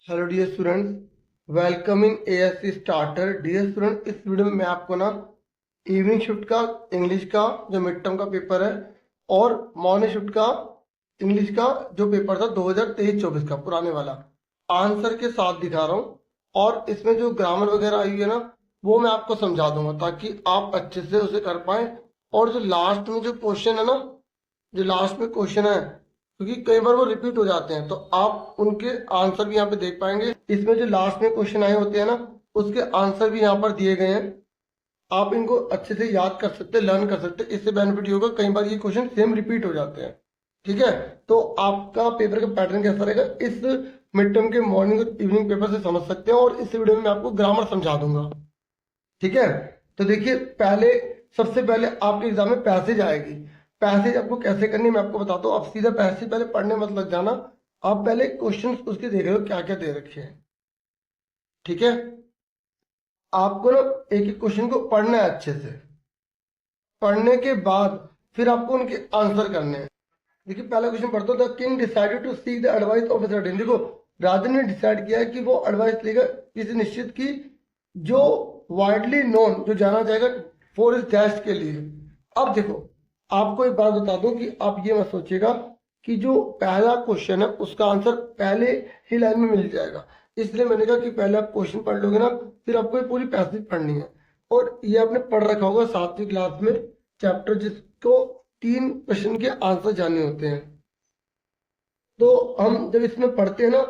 Hello dear students, welcome in ASC starter. Dear student, इस video में मैं आपको ना इवनिंग शिफ्ट का इंग्लिश का जो मिड टर्म का पेपर है और मॉर्निंग शिफ्ट का इंग्लिश का जो पेपर था 2023-24 का पुराने वाला आंसर के साथ दिखा रहा हूँ। और इसमें जो ग्रामर वगैरह आई हुई है ना, वो मैं आपको समझा दूंगा ताकि आप अच्छे से उसे कर पाए। और जो लास्ट में जो क्वेश्चन है ना, जो लास्ट में क्वेश्चन है, क्योंकि कई बार वो रिपीट हो जाते हैं, तो आप उनके आंसर भी यहाँ पे देख पाएंगे। इसमें जो लास्ट में क्वेश्चन आए होते हैं ना, उसके आंसर भी यहाँ पर दिए गए हैं। आप इनको अच्छे से याद कर सकते हैं, लर्न कर सकते हैं। इससे बेनिफिट होगा, कई बार ये क्वेश्चन सेम रिपीट हो जाते हैं। ठीक है, तो आपका पेपर का पैटर्न कैसा रहेगा इस मिड टर्म के मॉर्निंग और इवनिंग पेपर से समझ सकते हैं। और इस वीडियो में मैं आपको ग्रामर समझा दूंगा। ठीक है, तो देखिए, पहले सबसे पहले आपके एग्जाम में पैसेज आएगी। पैसेज आपको कैसे करनी है मैं आपको बताता हूँ। आप सीधा पैसेज पहले पढ़ने मत लग जाना, आप पहले क्वेश्चन उसके देख रहे हो क्या क्या दे रखे हैं। ठीक है, आपको ना एक एक क्वेश्चन को पढ़ना है अच्छे से। पढ़ने के बाद फिर आपको उनके आंसर करने हैं। देखिए, पहला क्वेश्चन पढ़ते हो। The king decided to seek the advice of certain. देखो, राजा ने डिसाइड किया है कि वो एडवाइस लेगा किसी निश्चित की, जो वाइडली नोन, जो जाना जाएगा फॉर इज डैश के लिए। अब देखो, आपको एक बात बता दूं कि आप ये मत सोचिएगा कि जो पहला क्वेश्चन है उसका आंसर पहले ही लाइन में मिल जाएगा। इसलिए मैंने कहा कि पहले आप क्वेश्चन पढ़ लोगे ना, फिर आपको ये पूरी पैसेज पढ़नी है। और ये आपने पढ़ रखा होगा 7वीं क्लास में चैप्टर, जिसको 3 क्वेश्चन के आंसर जानने होते हैं। तो हम जब इसमें पढ़ते हैं ना,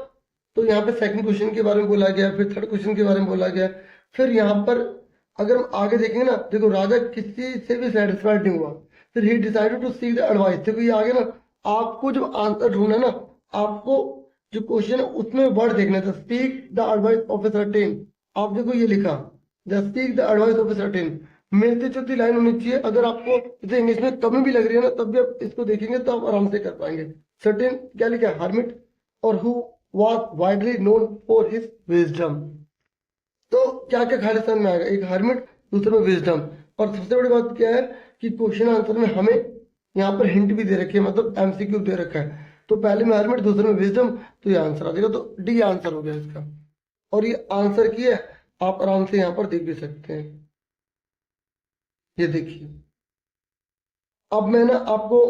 तो यहाँ पे सेकंड क्वेश्चन के बारे में बोला गया, फिर थर्ड क्वेश्चन के बारे में बोला गया। फिर यहाँ पर अगर हम आगे देखेंगे ना, देखो, राजा किसी से भी सेटिस्फाइड नहीं हुआ, फिर he decided to seek the advice. देखो, ये आगे ना, आपको जब आंसर ढूंढना है ना, आपको जो क्वेश्चन है उसमें वर्ड देखना था, speak the advice of a certain. आप देखो, ये लिखा the speak the advice of a certain, मिलती जुलती लाइन होनी चाहिए। अगर आपको इसे इंग्लिश में कमी भी लग रही है ना, तब भी आप इसको देखेंगे तो आप आराम से कर पाएंगे। सर्टेन क्या लिखा है? हर्मिट, और who was widely known for his wisdom। तो क्या क्या खालिस्तान में आएगा? एक हर्मिट, दूसरे में विजडम। और सबसे बड़ी बात क्या है कि क्वेश्चन आंसर में हमें यहाँ पर हिंट भी दे रखी है, मतलब एमसीक्यू दे रखा है। तो पहले में हर्मिट, दूसरे में विजडम, तो ये आंसर आ जाएगा। तो डी आंसर हो गया इसका। और ये आंसर की है, आप आराम से यहाँ पर देख भी सकते हैं। ये देखिए, अब मैं ना आपको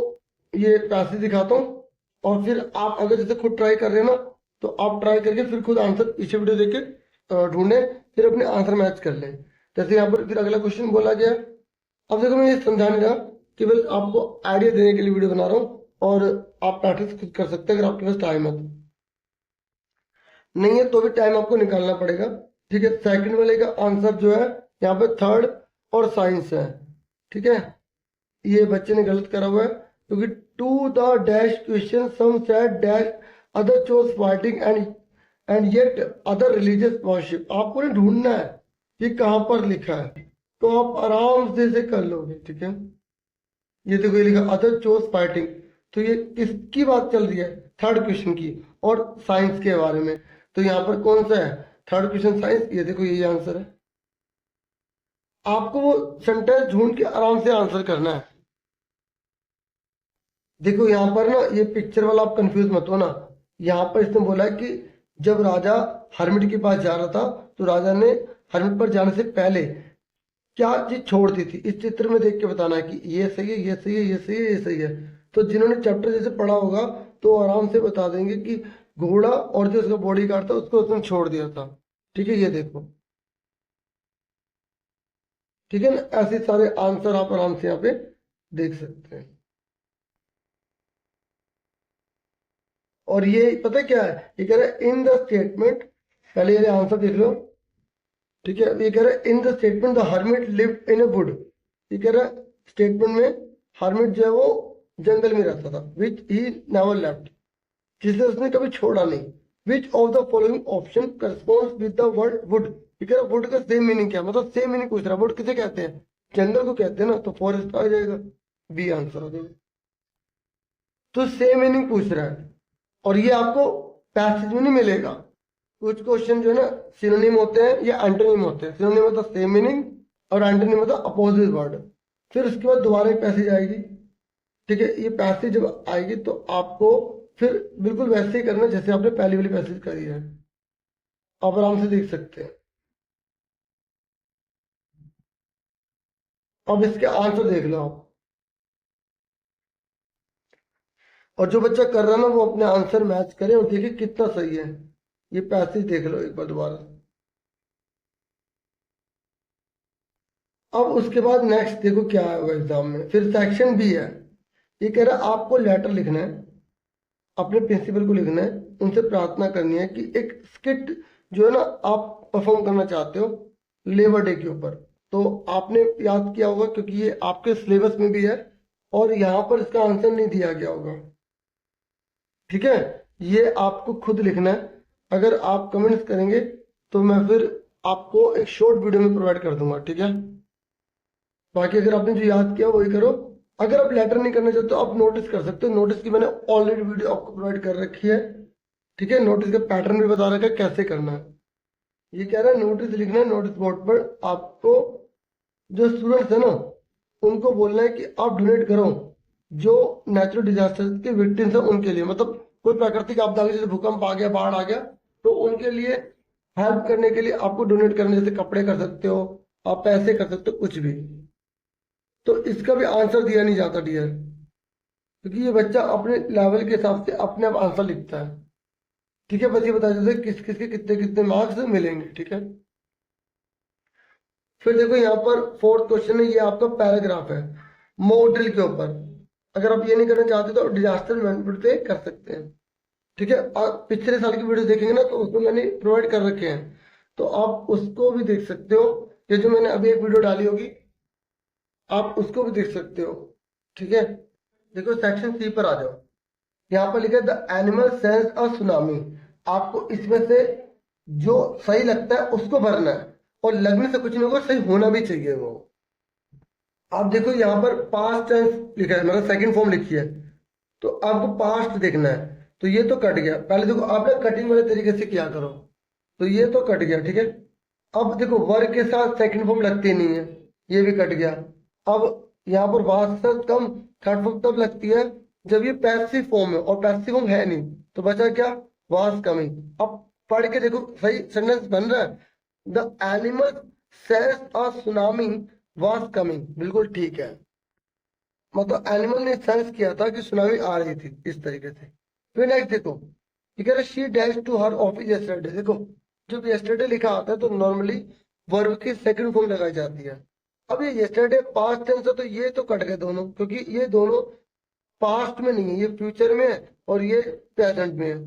ये पैसेज दिखाता हूँ, और फिर आप अगर जैसे खुद ट्राई कर रहे हैं ना, तो आप ट्राई करके फिर खुद आंसर पीछे वीडियो देख के ढूंढें, फिर अपने आंसर मैच कर लें। जैसे यहाँ पर फिर अगला क्वेश्चन बोला गया। अब देखो, मैं ये समझा नहीं रहा, केवल आपको आइडिया देने के लिए वीडियो बना रहा हूँ, और आप प्रैक्टिस खुद कर सकते हैं अगर आपके पास टाइम है तो। नहीं है तो भी टाइम आपको निकालना पड़ेगा। ठीक है, सेकंड वाले का आंसर जो है यहाँ पे थर्ड और साइंस है। ठीक है, ये बच्चे ने गलत करा हुआ है, क्योंकि to the dash question some said dash other chose fighting and yet other religious worship. आपको नहीं ढूंढना है ये कहां पर लिखा है, तो आप आराम से इसे कर लोगे। ठीक है, ये देखो, ये लिखा अदर चोज फाइटिंग, तो ये किसकी बात चल रही है? थर्ड क्वेश्चन की, और साइंस के बारे में। तो यहाँ पर कौन सा है? Third question science. ये देखो, यही आंसर है। आपको वो सेंटेंस ढूंढ के आराम से आंसर करना है। देखो, यहाँ पर ना ये पिक्चर वाला आप कंफ्यूज मत हो ना। यहाँ पर इसने बोला है कि जब राजा हर्मिट के पास जा रहा था, तो राजा ने हर्मिट पर जाने से पहले क्या चीज छोड़ दी थी। इस चित्र में देख के बताना है कि ये सही है, ये सही है, ये सही है, ये सही है। तो जिन्होंने चैप्टर जैसे पढ़ा होगा, तो आराम से बता देंगे कि घोड़ा और जो उसका बॉडी गार्ड था उसको उसने छोड़ दिया था। ठीक है, ये देखो। ठीक है ना, ऐसे सारे आंसर आप आराम से यहाँ पे देख सकते हैं। और ये पता क्या है? ये कह रहा है इन द स्टेटमेंट, पहले ये आंसर देख लो। ठीक है, ये कह रहा है in the statement the hermit lived in A would. ये कह रहा है स्टेटमेंट में हर्मिट जो है वो जंगल में रहता था, विच ही नेवर लेफ्ट, जिसे उसने कभी छोड़ा नहीं। Which of the following option corresponds with the word would. ये कह रहा है वुड का सेम मीनिंग क्या है, मतलब सेम मीनिंग पूछ रहा है। वुड किसे कहते हैं? जंगल को कहते हैं ना, तो फॉरेस्ट आ जाएगा, बी आंसर हो जाएगा। तो सेम मीनिंग पूछ रहा है, और ये आपको पैसेज में नहीं मिलेगा। कुछ क्वेश्चन जो है ना सिनोनिम होते हैं या एंटोनिम होते हैं। सिनोनिम मतलब सेम मीनिंग, और एंटोनिम मतलब अपोजिट वर्ड। फिर उसके बाद दोबारा एक पैसेज आएगी। ठीक है, ये पैसेज जब आएगी तो आपको फिर बिल्कुल वैसे ही करना जैसे आपने पहली वाली पैसेज करी है। आप आराम से देख सकते हैं। अब इसके आंसर देख लो आप। और जो बच्चा कर रहा है ना वो अपने आंसर मैच करे और देखिए कितना सही है। ये पैसेज देख लो एक बार दोबारा। अब उसके बाद नेक्स्ट देखो क्या है वो एग्जाम में, फिर सेक्शन भी है। ये कह रहा है आपको लेटर लिखना है, अपने प्रिंसिपल को लिखना है, उनसे प्रार्थना करनी है कि एक स्किट जो है ना आप परफॉर्म करना चाहते हो लेबर डे के ऊपर। तो आपने याद किया होगा क्योंकि ये आपके सिलेबस में भी है और यहाँ पर इसका आंसर नहीं दिया गया होगा। ठीक है, ये आपको खुद लिखना है। अगर आप कमेंट्स करेंगे तो मैं फिर आपको एक शॉर्ट वीडियो में प्रोवाइड कर दूंगा। ठीक है, बाकी अगर आपने जो याद किया वही करो। अगर आप लेटर नहीं करना चाहते तो आप नोटिस कर सकते हो। नोटिस की मैंने ऑलरेडी वीडियो आपको प्रोवाइड कर रखी है। ठीक है, नोटिस का पैटर्न भी बता रखा है कैसे करना है। ये कह रहा है नोटिस लिखना है नोटिस बोर्ड पर। आपको जो स्टूडेंट्स है ना उनको बोलना है कि आप डोनेट करो जो नेचुरल डिजास्टर के विक्टिम्स है उनके लिए। मतलब कोई प्राकृतिक आपदा आ गई, जैसे भूकंप आ गया, बाढ़ आ गया, तो उनके लिए हेल्प करने के लिए आपको डोनेट करना, जैसे कपड़े कर सकते हो, आप पैसे कर सकते हो, कुछ भी। तो इसका भी आंसर दिया नहीं जाता डियर, क्योंकि ये बच्चा अपने लेवल के हिसाब से अपने आप आंसर लिखता है। ठीक है, बस ये बता देते किस किस के कितने कितने मार्क्स मिलेंगे। ठीक है, फिर देखो यहाँ पर फोर्थ क्वेश्चन है, ये आपका पैराग्राफ है मॉडल के ऊपर। अगर आप ये नहीं करना चाहते तो डिजास्टर मैनेजमेंट पे कर सकते हैं। ठीक है, आप पिछले साल की वीडियो देखेंगे ना तो उसको मैंने प्रोवाइड कर रखे हैं, तो आप उसको भी देख सकते हो। ये जो मैंने अभी एक वीडियो डाली होगी आप उसको भी देख सकते हो। ठीक है, देखो सेक्शन सी पर आ जाओ। यहाँ पर लिखा है the animal sense a tsunami. आपको इसमें से जो सही लगता है उसको भरना है, और लगने से कुछ नहीं होगा, सही होना भी चाहिए वो। आप देखो यहाँ पर पास्ट टेंस लिखा है, मतलब सेकंड फॉर्म लिखी है, तो आपको पास्ट देखना है। तो ये तो कट गया, पहले देखो आपने कटिंग वाले तरीके से किया करो, तो ये तो कट गया। ठीक है, अब देखो वर्ग के साथ सेकंड फॉर्म लगती नहीं है, ये भी कट गया। अब यहाँ पर वास से कम थर्ड फॉर्म तब लगती है जब ये पैसिव फॉर्म है, और पैसिव फॉर्म है नहीं, तो बचा क्या, वास कमिंग। अब पढ़ के देखो सही सेंटेंस बन रहा है, the animal sense a tsunami वास कमिंग, बिल्कुल ठीक है। मतलब एनिमल ने सेंस किया था कि सुनामी आ रही थी, इस तरीके से। फिर नेक्स्ट देखो, ये कह रहा she dash to her office yesterday. देखो जब यस्टरडे लिखा आता है तो नॉर्मली वर्ब की सेकंड फॉर्म लगाई जाती है। अब ये यस्टरडे पास्ट टेंस है तो ये तो कट गए दोनों, क्योंकि ये दोनों पास्ट में नहीं है, ये फ्यूचर में है और ये प्रेजेंट में है।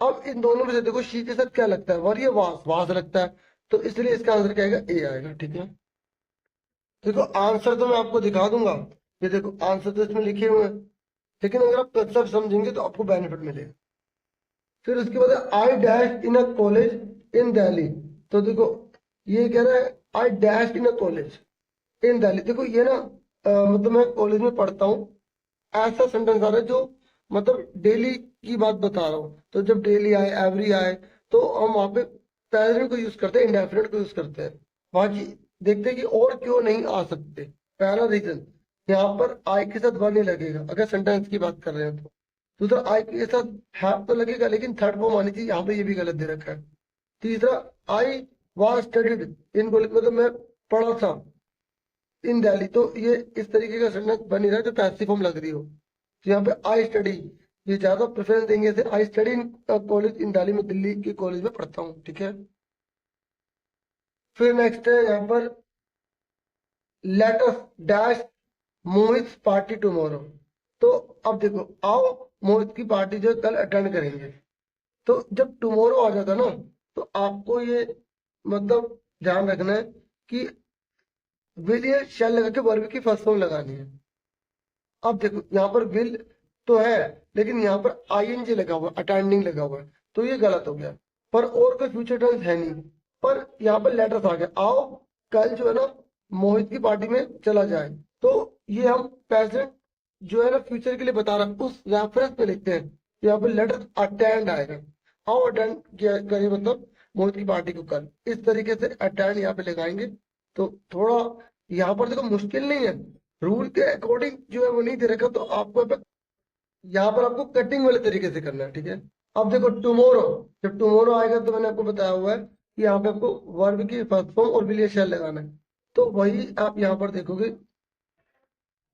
अब इन दोनों में से देखो शी के साथ क्या लगता है, और ये वास वास लगता है, तो इसलिए इसका आंसर क्या आएगा, ए आएगा। ठीक है, देखो आंसर तो मैं आपको दिखा दूंगा, ये देखो आंसर तो इसमें लिखे हुए हैं, लेकिन अगर आप कंसेप्ट समझेंगे तो आपको बेनिफिट मिलेगा। फिर उसके बाद I dash in a college in Delhi. तो देखो ये कह रहा है I dash in a college in Delhi. देखो ये ना मतलब मैं कॉलेज में पढ़ता हूँ, ऐसा सेंटेंस आ रहा है जो मतलब डेली की बात बता रहा हूँ। तो जब डेली आए, एवरी आए, तो हम वहां पे प्रेजेंट को यूज करते हैं, इंडेफिनिट को यूज करते हैं। बाकी देखते हैं कि और क्यों नहीं आ सकते। पहला रीजन, यहाँ पर आई के साथ वन नहीं लगेगा अगर सेंटेंस की बात कर रहे हैं तो। दूसरा आई के साथ हैव तो लगेगा, लेकिन थर्ड फॉर्म आनी चाहिए, यहाँ पे ये भी गलत दे रखा है। तीसरा, I was studied in college, मतलब मैं पढ़ा था इन दिल्ली, तो ये इस तरीके का सेंटेंस बन नहीं रहा है जो पैसिव फॉर्म लग रही हो। तो यहाँ पे आई स्टडी, ये ज्यादा प्रेफरेंस देंगे से I study in college in Delhi, में दिल्ली के कॉलेज में पढ़ता हूँ। ठीक है, फिर नेक्स्ट है यहाँ पर लेट अस डैश मोहित पार्टी टुमारो। तो अब देखो आओ मोहित की पार्टी जो है कल अटेंड करेंगे। तो जब टुमारो आ जाता ना तो आपको ये मतलब ध्यान रखना है कि विल या शैल लगा के वर्ब की फर्स्ट फॉर्म लगानी है। अब देखो यहाँ पर विल तो है, लेकिन यहाँ पर आईएनजी लगा हुआ है, अटेंडिंग लगा हुआ है, तो ये गलत हो गया। पर और कोई फ्यूचर टेंस है नहीं, पर यहाँ पर लेटर्स आ गया, आओ कल जो है ना मोहित की पार्टी में चला जाए। तो ये हम प्रेजेंट जो है ना फ्यूचर के लिए बता रहे हैं, उस रेफरेंस पे लिखते हैं। तो यहाँ पर लेटर अटेंड आएगा, आओ अटेंड किया करिए, मतलब मोहित की पार्टी को कल, इस तरीके से अटेंड यहाँ पे लगाएंगे। तो थोड़ा यहाँ पर देखो मुश्किल नहीं है, रूल के अकॉर्डिंग जो है वो नहीं दे रखा, तो आपको यहाँ पर आपको कटिंग वाले तरीके से करना है। ठीक है, अब देखो टुमारो, जब टुमारो आएगा तो मैंने आपको बताया हुआ है कि यहाँ पे आपको वर्ब की फर्स्ट फॉर्म और विल या शैल लगाना है। तो वही आप यहाँ पर देखोगे,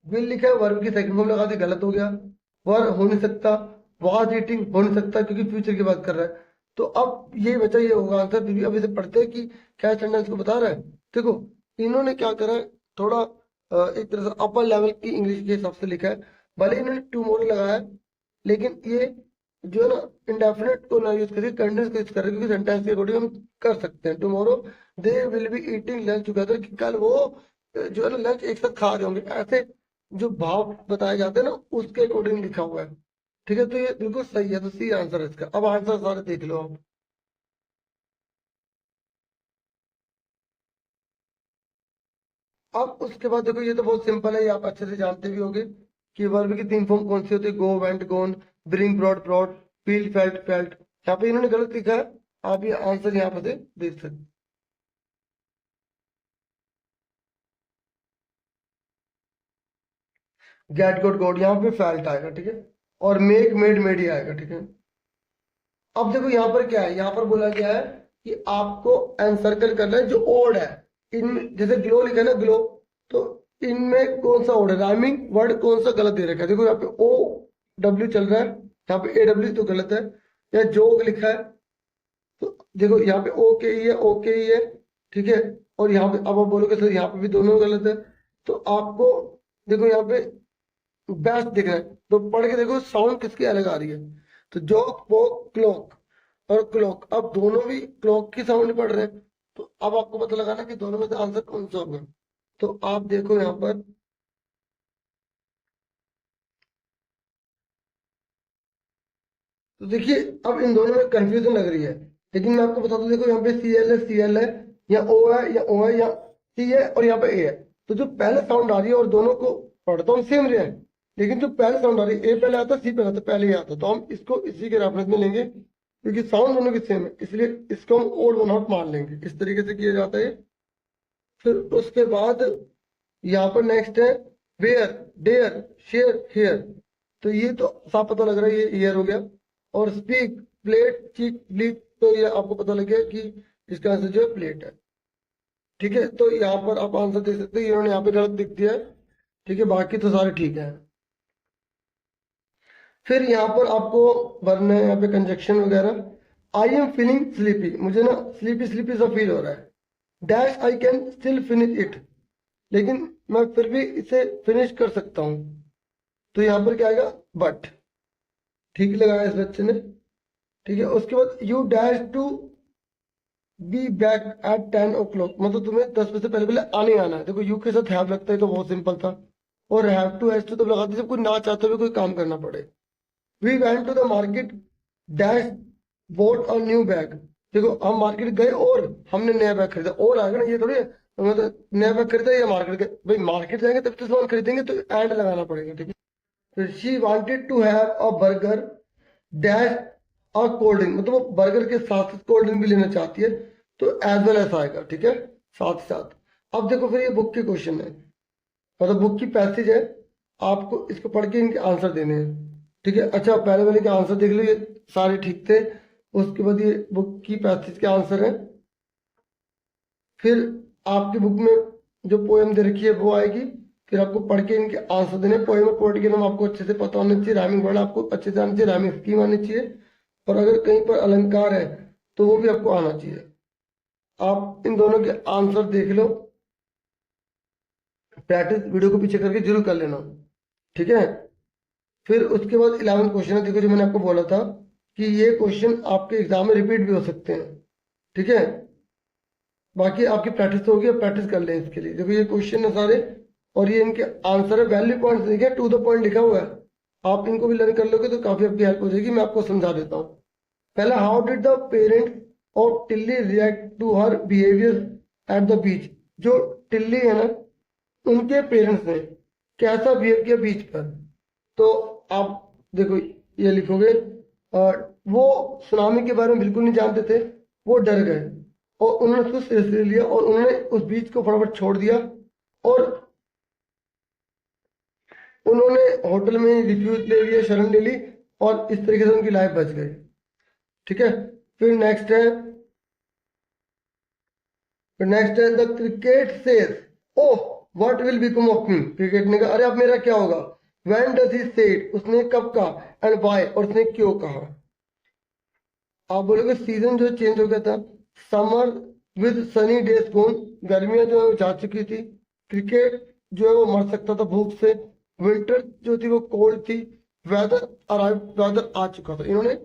विल लिखा है, वर्ब की सेकंड फॉर्म लगा दी, गलत हो गया। वर हो नहीं सकता, वाज ईटिंग हो नहीं सकता क्योंकि फ्यूचर की बात कर रहा है। तो अब ये बचा, ये होगा आंसर। फिर भी अब इसे पढ़ते हैं कि क्या सेंटेंस को बता रहा है। देखो इन्होंने क्या करा है, थोड़ा एक तरह से अपर लेवल की इंग्लिश के हिसाब से लिखा है। भले इन्होंने टुमारो लगाया है, लेकिन ये जो है ना, इंडेफिनिट को ना यूज करके कंटिन्यूस को यूज कर रहे हैं, क्योंकि सेंटेंस के अकॉर्डिंग हम कर सकते हैं। Tomorrow they will be eating lunch together, कि कल वो जो है ना लंच एक साथ खा रहे होंगे। ऐसे जो भाव बताए जाते हैं ना, उसके अकॉर्डिंग लिखा हुआ है। ठीक है, तो ये बिल्कुल सही है, तो सी आंसर है इसका। अब आंसर सारे देख लो आप। अब उसके बाद देखो, ये तो बहुत सिंपल है, ये आप अच्छे से जानते भी होंगे कि वर्ब की तीन फॉर्म कौन सी होती है। Go, went, gone, bring, brought, brought, feel, felt, felt. यहाँ पे इन्होंने गलत लिखा है, आप ये आंसर यहाँ पे से देख सकते हैं। गेट, गोट, गोट, यहाँ पे फेल्ट आएगा, ठीक है। और मेक, मेड, मेड ही आएगा, ठीक है। अब देखो यहाँ पर क्या है, यहाँ पर बोला गया है कि आपको एनसर्कल करना है जो ओड है। इन जैसे ग्लो लिखा है ना, ग्लो, तो इनमें कौन सा ओड है, राइमिंग वर्ड कौन सा गलत दे रखा है। देखो यहाँ पे ओ डब्ल्यू चल रहा है, यहाँ पे ए डब्ल्यू तो गलत है। या जोग लिखा है, तो देखो यहाँ पे ओ के ही है, ओ के ही है, ठीक है। और यहाँ पे अब आप बोलोगे सर यहाँ पे भी दोनों गलत है, तो आपको देखो यहाँ पे बेस्ट दिख रहा है, तो पढ़ के देखो साउंड किसकी अलग आ रही है। तो जोक, पोक, क्लॉक और क्लॉक, अब दोनों भी क्लॉक की साउंड पढ़ रहे हैं। तो अब आपको पता लगाना कि दोनों में से आंसर कौन सा होगा। तो आप देखो यहाँ पर, तो देखिए अब इन दोनों में कंफ्यूजन लग रही है, लेकिन मैं आपको बता दूं, देखो यहाँ पे सी एल है, या ओ है, या ओ है, या सी है, और यहाँ पे ए है। तो जो पहले साउंड आ रही है, और दोनों को पढ़ता हूँ सेम रहे हैं, लेकिन जो पहले साउंड आ रही है, ए पहले आता, सी पहले आता, पहले ही आता, तो हम इसको इसी के रेफरेंस में लेंगे, क्योंकि साउंड दोनों की सेम है, इसलिए इसको हम ओड वन आउट मान लेंगे। इस तरीके से किया जाता है। फिर उसके बाद यहाँ पर नेक्स्ट है वेयर, डेयर, शेयर, हेयर। तो ये तो साफ पता लग रहा है, ये ईयर हो गया। और स्पीक, प्लेट, चीक, ब्लीक, तो ये आपको पता लग गया कि इसका आंसर जो है प्लेट है। ठीक है, तो यहाँ पर आप आंसर दे सकते हैं, इन्होंने यहाँ पे गलत लिख दिया है, ठीक है, बाकी तो सारे ठीक है। फिर यहाँ पर आपको भरना है यहाँ पे कंजक्शन वगैरह। आई एम फीलिंग स्लीपी, मुझे ना स्लीपी स्लीपी सा फील हो रहा है। Dash I can still finish it, लेकिन मैं फिर भी इसे फिनिश कर सकता हूँ। तो यहाँ पर क्या आएगा, बट। ठीक लगाया इस बच्चे ने, ठीक है। उसके बाद you dash to be back at 10 o'clock, मतलब तुम्हें 10 बजे से पहले पहले आने आना है। देखो यू के साथ हैव लगता है, तो बहुत सिंपल था। और हैव टू तब लगाते जब कोई ना चाहते हुए कोई काम करना पड़े। We went to the market dash bought a new bag, देखो हम मार्केट गए और हमने नया बैग खरीदा, और आएगा ना, ये थोड़ी है, मतलब नया बैग खरीदा या मार्केट गए, भाई मार्केट जाएंगे तब तो सामान खरीदेंगे, तो एंड लगाना पड़ेगा, ठीक है। फिर she wanted to have a burger dash a cold drink, मतलब वो बर्गर के साथ कोल्ड ड्रिंक भी लेना चाहती है, तो एज वेल एज आएगा, ठीक है, साथ ही साथ। अब देखो फिर ये बुक के क्वेश्चन है, मतलब बुक की पैसेज है, आपको इसको पढ़ के इनके आंसर देने हैं, ठीक है। अच्छा पहले वाले के आंसर देख लो, ये सारे ठीक थे। उसके बाद ये बुक की पैसेज के आंसर है। फिर आपकी बुक में जो पोएम दे रखी है वो आएगी, फिर आपको पढ़ के इनके आंसर देने। पोएम और पोएट्री के नाम आपको अच्छे से पता होने चाहिए, राइमिंग वर्ड आपको अच्छे से आना चाहिए, राइमिंग स्कीम आनी चाहिए, और अगर कहीं पर अलंकार है तो वो भी आपको आना चाहिए। आप इन दोनों के आंसर देख लो, प्रैक्टिस वीडियो को पीछे करके जरूर कर लेना, ठीक है। फिर उसके बाद 11 क्वेश्चन है, देखो जो मैंने आपको बोला था कि ये क्वेश्चन आपके एग्जाम में रिपीट भी हो सकते हैं, ठीक है। बाकी आपकी प्रैक्टिस तो होगी, प्रैक्टिस कर लें इसके लिए। देखो ये क्वेश्चन है सारे, और ये इनके आंसर है। वैल्यू पॉइंट लिखे, टू द पॉइंट लिखा हुआ है, आप इनको भी लर्न कर लोगे तो काफी आपकी हेल्प हो जाएगी। मैं आपको समझा देता हूँ। पहला, how did the parents of Tilly react to her behaviour at the beach. जो टिल्ली है ना, उनके पेरेंट्स ने कैसा बिहेव किया बीच पर। तो आप देखो ये लिखोगे, वो सुनामी के बारे में बिल्कुल नहीं जानते थे, वो डर गए, और उन्होंने उसको सीरियसली लिया, और उन्होंने उस बीच को फटाफट छोड़ दिया, और उन्होंने होटल में रिफ्यूज ले लिया, शरण ले ली, और इस तरीके से उनकी लाइफ बच गई, ठीक है। फिर नेक्स्ट है, फिर नेक्स्ट है the cricket says oh what will become of me, cricket ने कहा अरे अब मेरा क्या होगा। व्हेन डज ही से इट, उसने कब कहा, एंड व्हाई, और उसने क्यों कहा। आप बोलोगे सीजन जो चेंज हो गया था, समर विद सनी डेज गोन, गर्मियां जो है वो जा चुकी थी, क्रिकेट जो है वो मर सकता था भूख से, विंटर जो थी वो कोल्ड थी, वेदर अराइव, वेदर आ चुका था। इन्होंने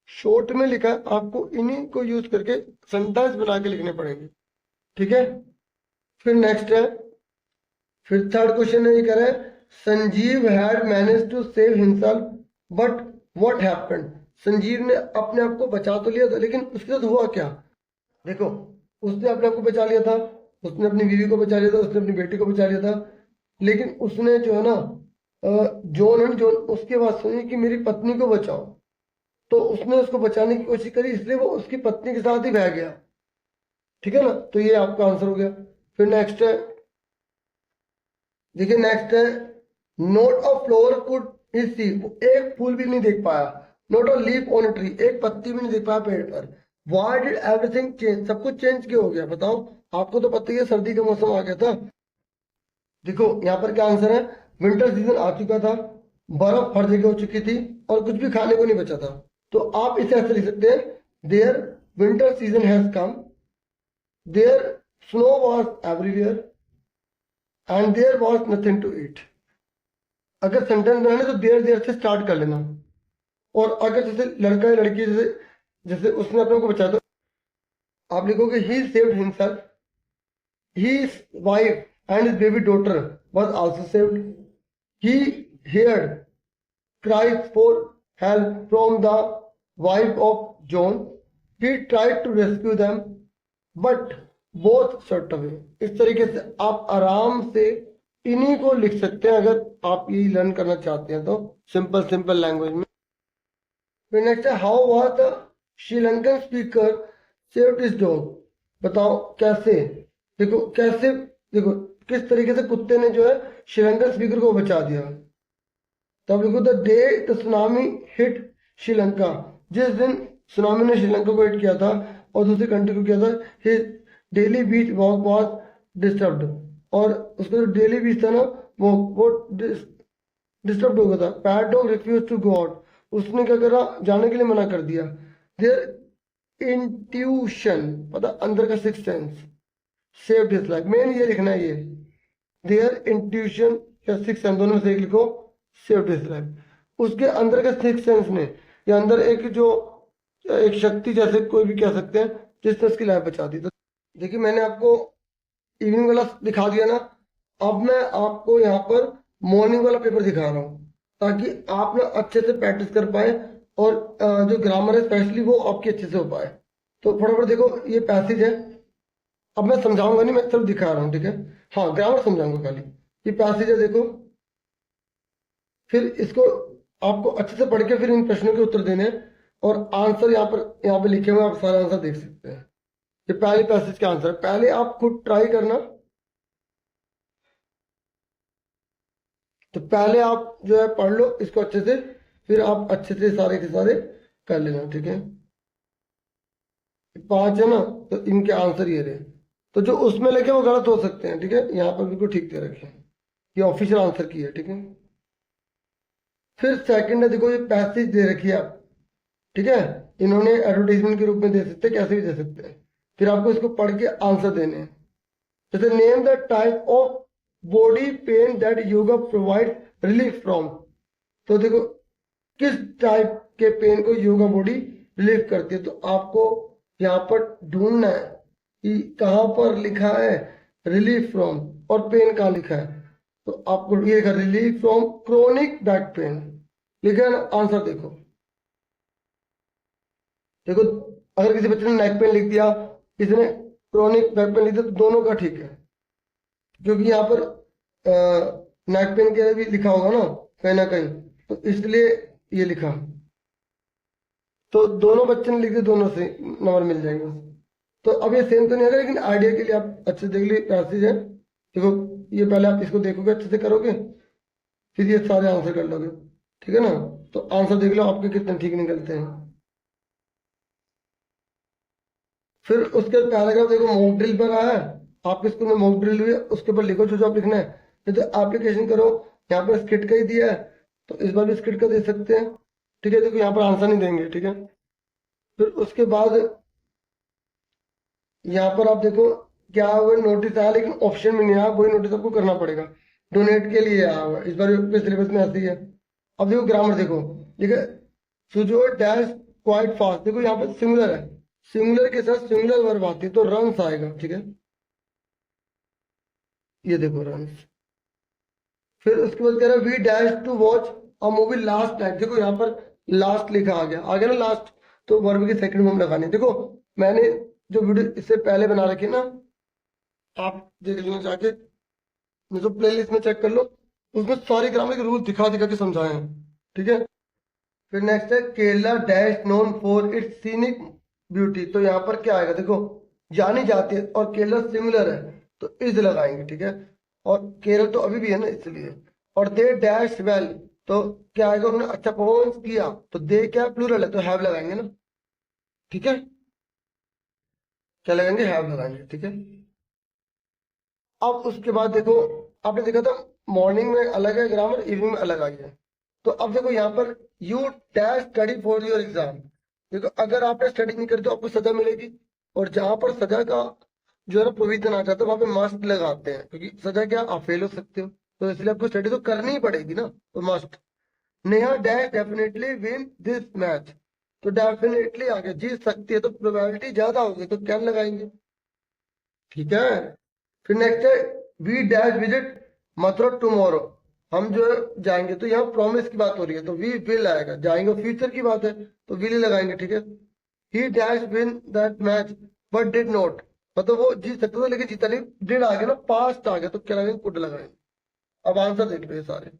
शॉर्ट में लिखा है, आपको इन्हीं को यूज करके सेंटेंस बना के लिखने पड़ेंगे, ठीक है। फिर नेक्स्ट है, फिर थर्ड क्वेश्चन में ये कह रहा है Sanjeev had manage to save himself but what happened, Sanjeev ने अपने आप को बचा तो लिया था लेकिन उसके साथ हुआ क्या। देखो उसने अपने आप को बचा लिया था, उसने अपनी बीवी को बचा लिया था, उसने अपनी बेटी को बचा लिया था, लेकिन उसने जो है ना जॉन एंड जॉन उसके बाद सुनी कि मेरी पत्नी को बचाओ, तो उसने उसको बचाने की कोशिश करी, इसलिए वो उसकी पत्नी के साथ ही बह गया, ठीक है ना। तो ये आपका आंसर हो गया। फिर नेक्स्ट है, देखिए नेक्स्ट है not a flower could he see, एक फूल भी नहीं देख पाया, not a leaf on a tree, एक पत्ती भी नहीं देख पाया पेड़ पर, व्हाई डिड एवरीथिंग चेंज, सब कुछ चेंज क्यों हो गया बताओ। आपको तो पता ही है सर्दी का मौसम आ गया था। देखो यहाँ पर क्या आंसर है, विंटर सीजन आ चुका था, बर्फ हर जगह हो चुकी थी और कुछ भी खाने को नहीं बचा था। तो आप इसे ऐसे लिख सकते हैं there winter season has come, there snow was everywhere and there was nothing to eat. अगर सेंटेंस बनाने तो देयर देयर से स्टार्ट कर लेना, और अगर जैसे लड़का या लड़की जैसे जैसे उसने अपने को बचाया तो आप लिखोगे he saved himself, his wife and his baby daughter was also saved, he heard cries for help from the wife of John, he tried to rescue them but both shot away। इस तरीके से आप आराम से इन्हीं को लिख सकते हैं अगर आप यही लर्न करना चाहते हैं तो, सिंपल सिंपल लैंग्वेज में। फिर नेक्स्ट है how was the Sri Lankan speaker saved his dog, बताओ कैसे। देखो कैसे, देखो किस तरीके से कुत्ते ने जो है श्रीलंकन स्पीकर को बचा दिया। तब लिखो the day the tsunami hit Sri Lanka, जिस दिन सुनामी ने श्रीलंका को हिट किया था और दूसरी कंट्री को किया था, his daily beach walk was disturbed, और उसका जो डेली बीच था ना वो डिस्टर्ब हो गया था। Pet dog refuse to go out, उसने क्या करा जाने के लिए मना कर दिया। देयर इंट्यूशन, पता अंदर का six sense saved his life, main ये लिखना है, ये देयर इंट्यूशन या सिक्स सेंस दोनों में से एक लिखो, सेव्ड हिज लाइफ। उसके अंदर का सिक्स सेंस ने या अंदर एक जो एक शक्ति जैसे कोई भी कह सकते हैं जिसने उसकी लाइफ बचा दी। तो देखिए मैंने आपको इवनिंग वाला दिखा दिया ना, अब मैं आपको यहाँ पर मॉर्निंग वाला पेपर दिखा रहा हूँ ताकि आप ना अच्छे से प्रैक्टिस कर पाए और जो ग्रामर है स्पेशली वो आपकी अच्छे से हो पाए। तो फटाफट देखो ये पैसेज है, अब मैं समझाऊंगा नहीं, मैं सिर्फ दिखा रहा हूँ, ठीक है। हाँ ग्रामर समझाऊंगा खाली। ये पैसेज है देखो, फिर इसको आपको अच्छे से पढ़ के फिर इन प्रश्नों के उत्तर देने हैं, और आंसर यहाँ पे लिखे हुए हैं, आप सारे आंसर देख सकते हैं। ये पहले पैसेज का आंसर है, पहले आप खुद ट्राई करना। तो पहले आप जो है पढ़ लो इसको अच्छे से, फिर आप अच्छे से सारे के सारे कर लेना, ठीक है। पांच है ना, तो इनके आंसर ये रहे। तो जो उसमें लिखे वो गलत हो सकते हैं, ठीक है, यहाँ पर बिल्कुल ठीक दे रखे हैं, ये ऑफिशियल आंसर की है, ठीक है। फिर सेकंड है, देखो ये पैसेज दे रखी है आप, ठीक है, इन्होंने एडवर्टाइजमेंट के रूप में दे सकते हैं, कैसे भी दे सकते हैं। फिर आपको इसको पढ़ के आंसर देने हैं। जैसे name the type of body pain that yoga provide relief from, तो देखो किस टाइप के पेन को योगा बॉडी रिलीफ करती है, तो आपको यहाँ पर ढूंढना है कि कहाँ पर लिखा है रिलीफ फ्रॉम और पेन कहाँ लिखा है। तो आपको ये लिखा relief from chronic back pain, लिखा है ना, आंसर देखो। देखो अगर किसी बच्चे ने नेक पेन लिख दिया, किसी ने क्रोनिक बैक पेन लिख दिया, तो दोनों का ठीक है, क्योंकि यहाँ पर नेक पेन के लिए भी लिखा होगा ना कहीं, तो इसलिए ये लिखा। तो दोनों बच्चे ने लिख दिया, दोनों से नंबर मिल जाएंगे। तो अब ये सेम तो नहीं है, लेकिन आइडिया के लिए आप अच्छे देख लीजिए पैसेज है। देखो ये पहले आप इसको देखोगे अच्छे से करोगे, फिर ये सारे आंसर कर लोगे, ठीक है ना। तो आंसर देख लो आपके कितने ठीक निकलते हैं। फिर उसके पैराग्राफ देखो मॉक ड्रिल पर आया है, आपके स्कूल में मॉक ड्रिल हुई है, उसके ऊपर लिखो जो जो आप लिखना है। नहीं तो एप्लीकेशन करो, यहाँ पर स्किट का ही दिया है, तो इस बार भी स्किट का दे सकते हैं। ठीक है, देखो यहाँ पर आंसर नहीं देंगे, ठीक है। फिर उसके बाद यहाँ पर आप देखो क्या हुआ, नोटिस आया लेकिन ऑप्शन में नहीं आया, वही नोटिस आपको करना पड़ेगा। डोनेट के लिए आया हुआ, इस बार पे सिलेबस में ऐसी है। अब देखो ग्रामर देखो, ठीक है। सुजो डैश क्वाइट फास्ट, देखो यहाँ पर सिंगुलर है, सिंगुलर के साथ सिंगुलर वर्ब आती है तो रन्स आएगा, ठीक है। ये देखो रन्स। फिर उसके बाद कह रहा है we dash to watch a movie last night, देखो यहाँ पर लास्ट लिखा आ गया ना लास्ट, तो वर्ब की सेकंड फॉर्म लगानी है। देखो मैंने जो वीडियो इससे पहले बना रखी है ना, आप देख लेना जाके, जो प्ले लिस्ट में चेक कर लो, उसमें सारे ग्रामर के रूल दिखा दिखा के समझाए हैं, ठीक है। फिर नेक्स्ट है Kerala dash known for its scenic beauty, तो यहाँ पर क्या आएगा देखो, जानी जाती है और केरला सिमिलर है तो इज लगाएंगे, ठीक है। और केरल तो अभी भी है ना इसलिए। और दे डैश वेल, तो क्या आएगा, उन्होंने अच्छा परफॉर्मेंस किया, तो दे क्या प्लूरल है तो हैव लगाएंगे ना, ठीक है। क्या लगाएंगे, हैव लगाएंगे, ठीक है। अब उसके बाद देखो, आपने देखा था मॉर्निंग में अलग है ग्रामर, इवनिंग में अलग आई है। तो अब देखो यहाँ पर you dash study for your exam, देखो अगर आपने स्टडी नहीं करी तो आपको सजा मिलेगी। और जहां पर सजा का जो है ना प्रोविजन आ जाता है वहां पे मस्ट लगाते हैं, क्योंकि सजा क्या, आप फेल हो सकते हो, तो इसलिए आपको स्टडी तो करनी ही पड़ेगी ना, तो must. Neha dash definitely win this match, तो डेफिनेटली आगे जीत सकती है तो प्रोबेबिलिटी ज्यादा होगी तो क्या लगाएंगे, ठीक है। फिर नेक्स्ट है we dash visit Mathura tomorrow, हम जो है जाएंगे, तो यहाँ प्रॉमिस की बात हो रही है तो वी विल आएगा, जाएंगे फ्यूचर की बात है तो विल ही लगाएंगे, ठीक है। ही dash win that match but did not, मतलब वो जीत सकता था लेकिन जीता नहीं, डिड आ गया ना, पास्ट आ गया तो क्या लगाएंगे, कुड लगाएंगे। अब आंसर देख लो ये सारे,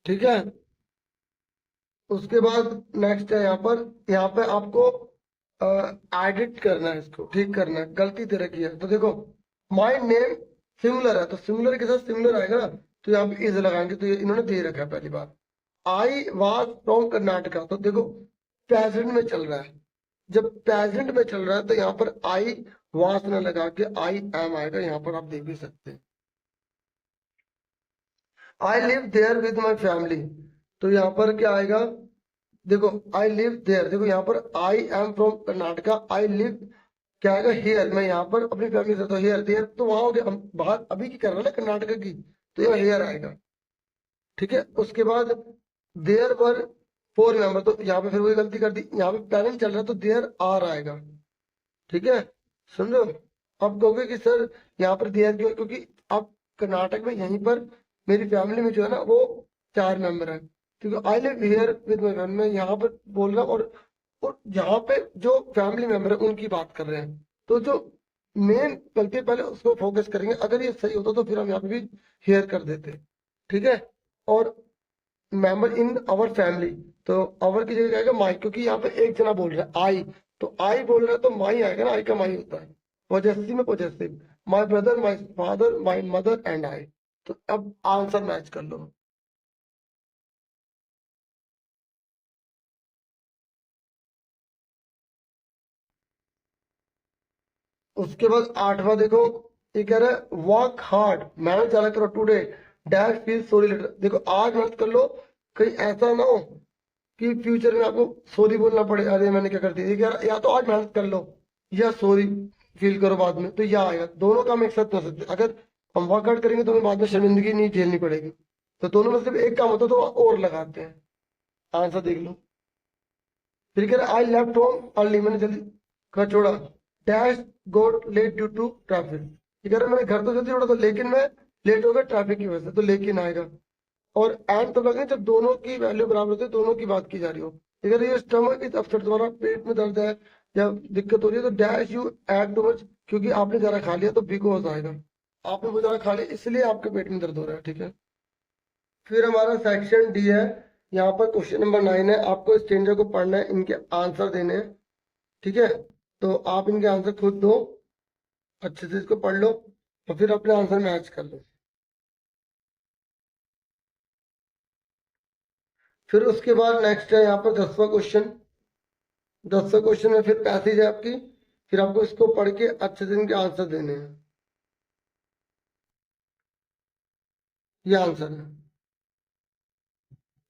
ठीक है। उसके बाद नेक्स्ट है यहाँ पे आपको एडिट करना है, इसको ठीक करना है, गलती दे रखी है तो देखो माय नेम सिमिलर है तो सिमिलर के साथ सिमिलर आएगा ना, तो यहाँ पे इज लगाएंगे, तो ये इन्होंने दे रखा है पहली बार। आई वाज फ्रॉम कर्नाटका, तो देखो प्रेजेंट में चल रहा है, जब प्रेजेंट में चल रहा है तो यहाँ पर आई वाज ना लगा के आई एम आएगा, यहाँ पर आप देख भी सकते हैं। I live there with my family, तो यहाँ पर क्या आएगा, देखो आई लिव देयर, देखो यहाँ पर I am from Karnataka, I live क्या आएगा हियर, मैं यहाँ पर अपनी फैमिली से, तो हियर देयर तो वहां हो गया, हम बाहर अभी की कर रहे हैं ना कर्नाटका की, तो यहाँ हियर आएगा, ठीक है। उसके बाद देयर वर फोर मेंबर, तो यहाँ पे फिर वही गलती कर दी, यहाँ पे पेरेंट चल रहा है तो देयर आर आएगा, ठीक है। समझो। अब कहोगे कि सर यहाँ पर देयर क्यों, क्योंकि अब कर्नाटक में यहीं पर मेरी फैमिली में जो है ना वो चार मेंबर है, क्योंकि I live here with my family, मैं यहाँ पर बोल रहा हूँ, और यहाँ पे जो फैमिली मेंबर है उनकी बात कर रहे हैं, तो जो मेन गलती है, पहले उसको फोकस करेंगे, अगर ये सही होता तो फिर हम यहाँ पे भी हेयर कर देते, ठीक है। और मेंबर इन आवर फैमिली, तो आवर की जगह आएगा माई, क्योंकि यहाँ पे एक जना बोल रहा है आई, तो आई बोल रहा है तो माई आएगा ना, आई का माई होता है, पॉजेसिव में possessive, my brother my father my mother and I, तो अब आंसर मैच कर लो। उसके बाद आठवां देखो, ये कह रहा है वर्क हार्ड, मेहनत ज्यादा करो today, dash feel sorry later, देखो आज मेहनत कर लो, कहीं ऐसा ना हो कि फ्यूचर में आपको सॉरी बोलना पड़े, अरे मैंने क्या कर दिया, ये कह रहा है या तो आज मेहनत कर लो या सॉरी फील करो बाद में, तो यह आएगा, दोनों काम एक साथ हो सकते हैं। अगर हम वर्क हार्ड करेंगे तो हमें बाद में शर्मिंदगी नहीं झेलनी पड़ेगी, तो दोनों में से एक काम होता है तो और लगाते हैं। आंसर देख लो। फिर कह रहा है आई लेफ्ट होम अर्ली, मैंने जल्दी घर छोड़ा, dash got late due to traffic, ये कह रहा है मैंने घर तो जल्दी छोड़ा था लेकिन मैं लेट हो गया ट्रैफिक की वजह से, तो लेकिन आएगा। और एंड तब लगेगा जब दोनों की वैल्यू बराबर होती है, दोनों की बात की जा रही हो। अगर ये स्टमक इज अपसेट, तुम्हारा पेट में दर्द है या दिक्कत हो रही है, तो dash you ate too much, क्योंकि आपने ज्यादा खा लिया तो बिकॉज आएगा, आपने बहुत ज्यादा खा लिया इसलिए आपके पेट में दर्द हो रहा है, ठीक है। फिर हमारा सेक्शन डी है, यहाँ पर क्वेश्चन नंबर 9 है, आपको इस चेंजर को पढ़ना है, इनके आंसर देने हैं, ठीक है। तो आप इनके आंसर खुद दो, अच्छे से इसको पढ़ लो और फिर अपने आंसर मैच कर लो। फिर उसके बाद नेक्स्ट है यहाँ पर 10वां क्वेश्चन। 10वां क्वेश्चन में फिर पैसेज है आपकी, फिर आपको इसको पढ़ के अच्छे से इनके आंसर देने हैं। ये आंसर है।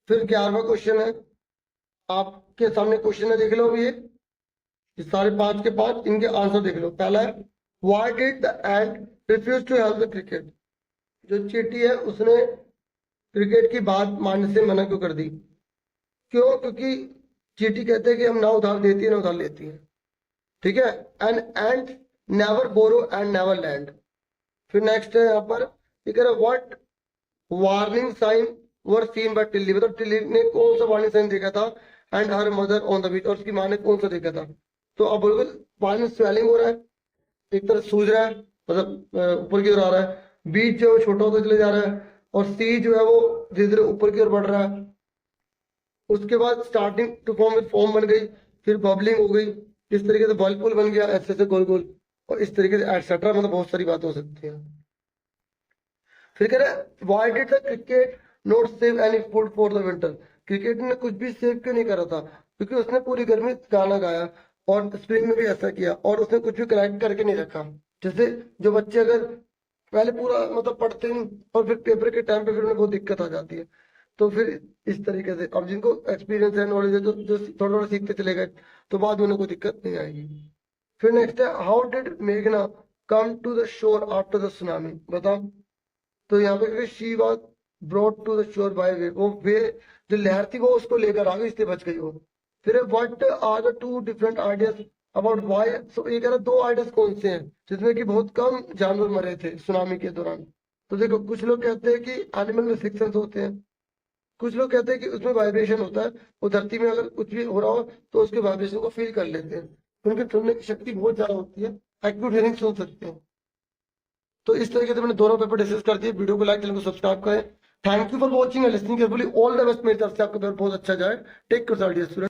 फिर 11वां क्वेश्चन है, आपके सामने क्वेश्चन है, देख लो अभी ये सारे 5 के 5 इनके आंसर देख लो। पहला है, why did the ant refuse to help the cricket. जो चींटी है उसने क्रिकेट की बात मानने से मना क्यों कर दी? क्यों? क्योंकि चींटी कहते हैं कि हम ना उधार देती है ना उधार लेती है। ठीक है। An and never borrow and never lend. फिर नेक्स्ट है यहाँ पर, ये कह रहा है what warning sign were seen by Tilly. मतलब टिल्ली ने कौन सा वार्निंग साइन देखा था? And her mother on the beach. और उसकी माँ ने कौन सा देखा था? तो अब बोलोगे पानी में स्वेलिंग हो रहा है, एक तरफ सूज रहा है, मतलब ऊपर की ओर आ रहा है। बीच जो है वो छोटा होता चले जा रहा है, और सी जो है वो धीरे धीरे ऊपर की ओर बढ़ रहा है। उसके बाद starting to form with form बन गई, फिर बबलिंग हो गई, इस तरीके से वर्लपूल बन गया, ऐसे ऐसे गोल गोल, और इस तरीके से एटसेट्रा। मतलब बहुत सारी बातें हो सकती हैं। फिर कह रहा है why did the cricket not save any food for the winter. Cricket ने कुछ भी सेव क्यों नहीं करा था? क्योंकि उसने पूरी गर्मी गाना गाया, और स्प्रिंग में भी ऐसा किया, और उसने कुछ भी कलेक्ट करके नहीं रखा। जैसे जो बच्चे अगर पहले पूरा मतलब पढ़ते नहीं, और फिर पेपर के टाइम पे फिर उन्हें बहुत दिक्कत आ जाती है। तो फिर इस तरीके से अब जिनको एक्सपीरियंस है, नॉलेज है, जो जो थोड़ा थोड़ा सीखते चले गए, तो बाद में उन्हें कोई दिक्कत नहीं आएगी। फिर नेक्स्ट है, हाउ डिड मेघना come to the shore after the tsunami. बताओ। तो यहाँ पे she was brought to the shore by wave. वो वे जो लहर थी वो उसको लेकर आ गई, इसलिए बच गई वो। फिर what are the two different ideas about why. So ये कह रहा दो आइडियाज कौन से हैं जिसमें कि बहुत कम जानवर मरे थे सुनामी के दौरान? तो देखो, कुछ लोग कहते हैं कि एनिमल में सिक्स सेंस होते हैं, कुछ लोग कहते हैं कि उसमें वाइब्रेशन होता है। वो धरती में अगर कुछ भी हो रहा हो तो उसके वाइब्रेशन को फील कर लेते हैं, उनकी सुनने की शक्ति बहुत ज्यादा होती है, एक्यूट हियरिंग सुन सकते हैं। तो इस तरीके से मैंने दोनों पेपर डिस्कस कर दिए। वीडियो को लाइक, चैनल को सब्सक्राइब करें। Thank you for watching and listening carefully. All the best. मेरी तरफ से आपका पेपर बहुत अच्छा जाए। Take care dear student.